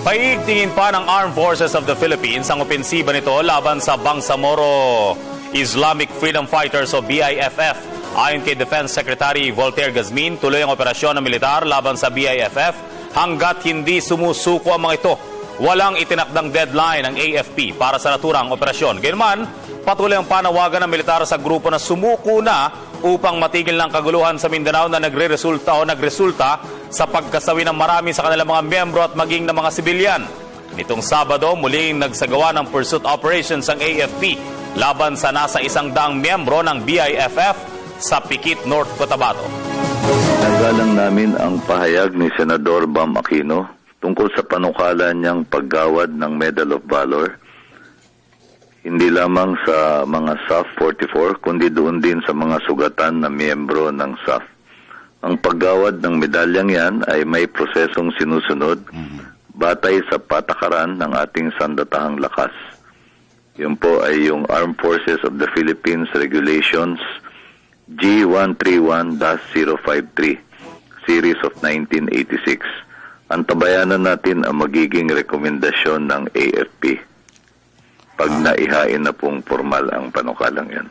Paigtingin pa ng Armed Forces of the Philippines ang opensiba nito laban sa Bangsamoro Islamic Freedom Fighters o BIFF. Ayon kay Defense Secretary Voltaire Gazmin, tuloy ang operasyon ng militar laban sa BIFF hanggat hindi sumusuko ang mga ito. Walang itinakdang deadline ng AFP para sa naturang operasyon. Gayunman, patuloy ang panawagan ng militar sa grupo na sumuko na upang matigil ng kaguluhan sa Mindanao na nagresulta sa pagkasawi ng marami sa kanilang mga miyembro at maging ng mga sibilyan. Nitong Sabado, muling nagsagawa ng pursuit operations ang AFP laban sa nasa 100 miyembro ng BIFF sa Pikit, North Cotabato. Nagalang namin ang pahayag ni Senador Bam Aquino tungkol sa panukala niyang paggawad ng Medal of Valor, hindi lamang sa mga SAF 44, kundi doon din sa mga sugatan na miyembro ng SAF. Ang paggawad ng medalyang yan ay may prosesong sinusunod batay sa patakaran ng ating sandatahang lakas. Yun po ay yung Armed Forces of the Philippines Regulations G131-053, Series of 1986. Antabayanan natin ang magiging rekomendasyon ng AFP pag naihain na pong formal ang panukalang yan.